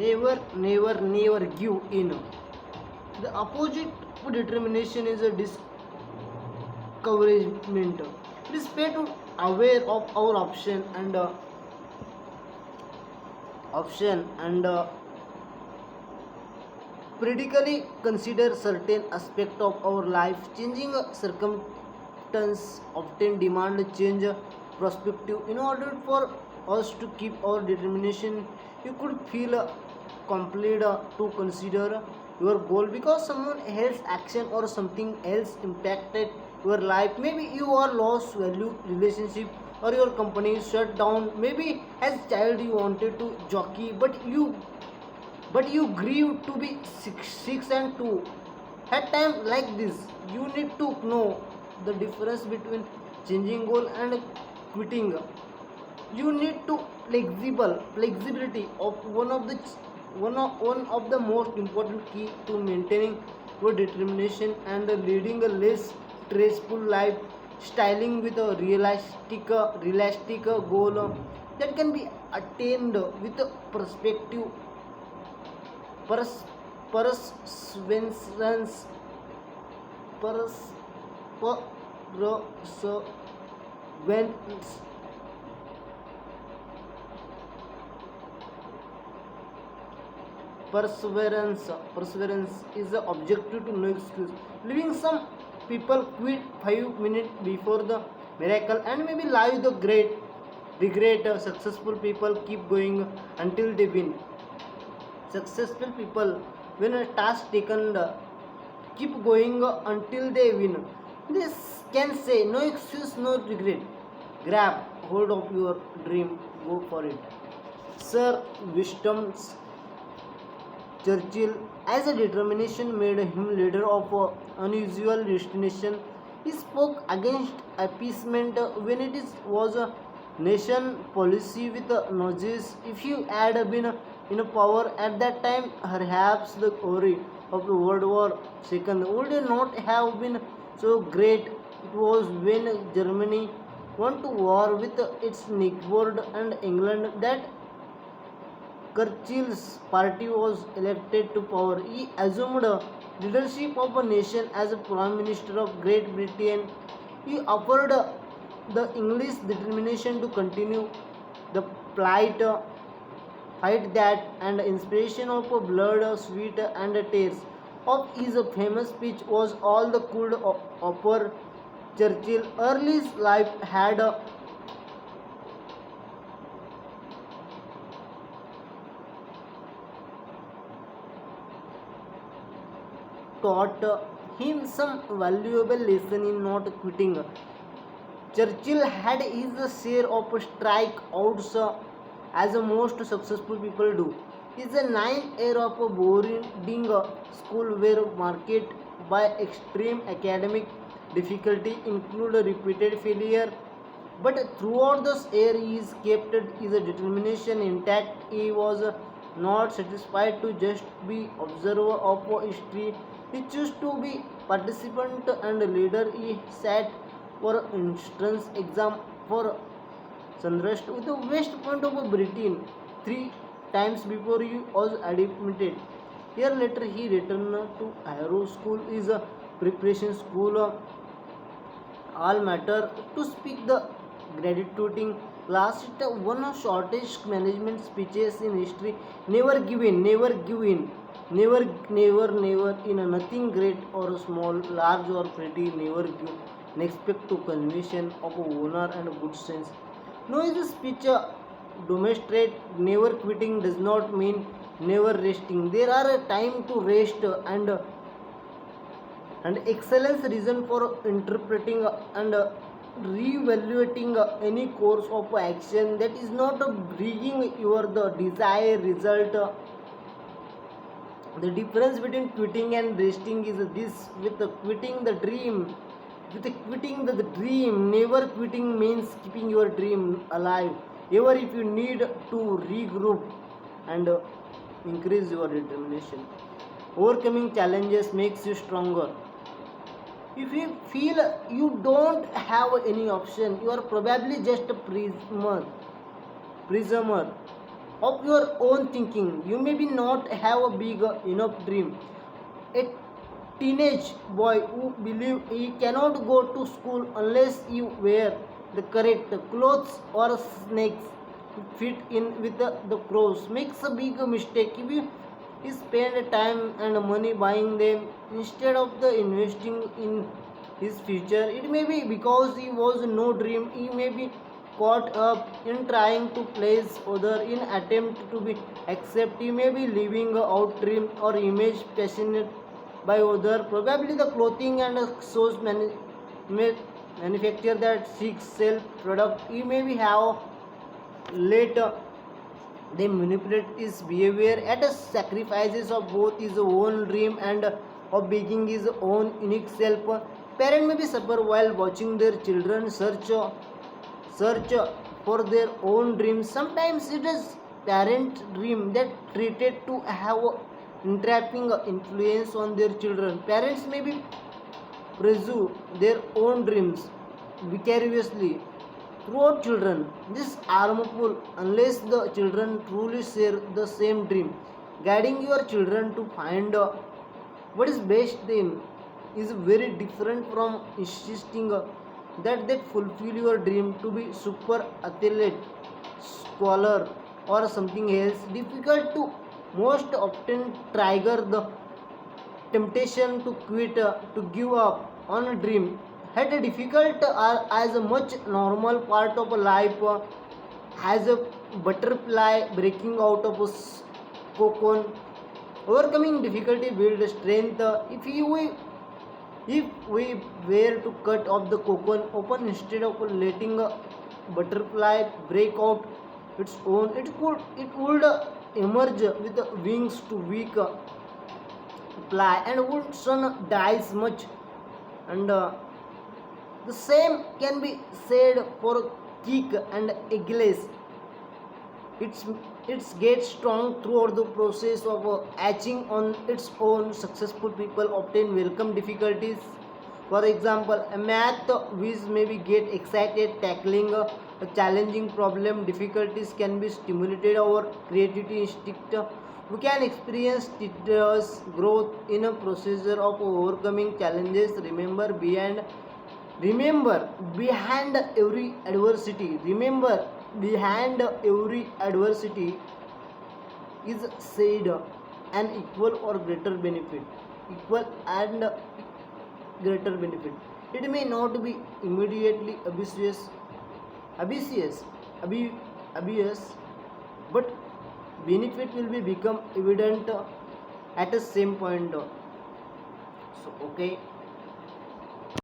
Never give in. The opposite to determination is a discouragement. It is pay to aware of our option and critically consider certain aspect of our life. Changing circumstance often demand change perspective. In order for us to keep our determination, you could feel complete to consider your goal because someone else action or something else impacted your life. Maybe you are lost value relationship or your company shut down. Maybe as child you wanted to jockey but you grew to be six and two. At time like this, you need to know the difference between changing goal and quitting. You need to flexibility of one of the most important key to maintaining your determination and leading a less stressful life. Styling with a realistic goal that can be attained with a perspective pers- perseverance perseverance perseverance is the objective to no excuse. Leaving some people quit 5 minutes before the miracle and maybe live the great regret. Successful people keep going until they win. Successful people, when a task taken, keep going until they win. This can say no excuse, no regret. Grab hold of your dream, go for it. Sir Winston Churchill, as a determination made him leader of unusual destination. He spoke against appeasement when was a nation policy with Nazis. If you had been in power at that time, perhaps the glory of the World War II would not have been so great. It was when Germany went to war with its neighbor and England that Churchill's party was elected to power. He assumed leadership of a nation as a Prime Minister of Great Britain. He offered the English determination to continue the plight, fight that, and inspiration of blood, sweat, and tears. Of his famous speech was all the could offer. Churchill early life had taught him some valuable lesson in not quitting. Churchill had his share of strikeouts as most successful people do. His ninth year of boarding school were marked by extreme academic difficulty, include repeated failure. But throughout this year, he kept his determination intact. He was not satisfied to just be observer of history. He chose to be participant and leader. He sat for instance exam for Sunrust with the West Point of Britain 3 times before he was admitted. Year later, he returned to Harrow School, is a preparation school, all matter to speak the graduating class. It one of shortest management speeches in history. Never give in, never give in, never in a nothing great or small, large or pretty. Never give. And expect to conviction of honor and good sense. No is a speech demonstrate never quitting does not mean never resting. There are a time to rest and excellence reason for interpreting and reevaluating any course of action that is not bringing your the desired result. The difference between quitting and resting is this: with quitting the dream, the dream, never quitting means keeping your dream alive. Ever if you need to regroup and increase your determination. Overcoming challenges makes you stronger. If you feel you don't have any option, you are probably just a prisoner of your own thinking. You maybe not have a big enough dream. A teenage boy who believes he cannot go to school unless you wear the correct clothes or snakes fit in with the crows makes a big mistake if he spend time and money buying them instead of the investing in his future. It may be because he was no dream. He may be caught up in trying to please other in attempt to be accepted. He may be living out dream or image passionate by other. Probably the clothing and shoes manufacturer that seeks sell product. He may be have later they manipulate his behavior at a sacrifices of both his own dream and of being his own unique self. Parent may be suffer while watching their children search for their own dreams. Sometimes it is parent dream that treated to have a entrapping influence on their children. Parents may be pursue their own dreams vicariously throughout children. This is harmful unless the children truly share the same dream. Guiding your children to find what is best them is very different from insisting that they fulfill your dream to be super athlete, scholar, or something else. Difficult to most often trigger the temptation to quit, to give up on a dream. Had a difficult as a much normal part of a life as a butterfly breaking out of a cocoon. Overcoming difficulty builds strength. If we were to cut off the cocoon open instead of letting a butterfly break out its own, it would emerge with wings to weak fly and would soon dies much. And the same can be said for kick and eagles. It's gets strong throughout the process of hatching on its own. Successful people often welcome difficulties. For example, a math whiz maybe get excited tackling a challenging problem. Difficulties can be stimulated our creativity instinct. We can experience tremendous growth in a procedure of overcoming challenges. Remember behind every adversity is said an equal and greater benefit. It may not be immediately obvious, obvious, but benefit will be become evident at the same point. So okay,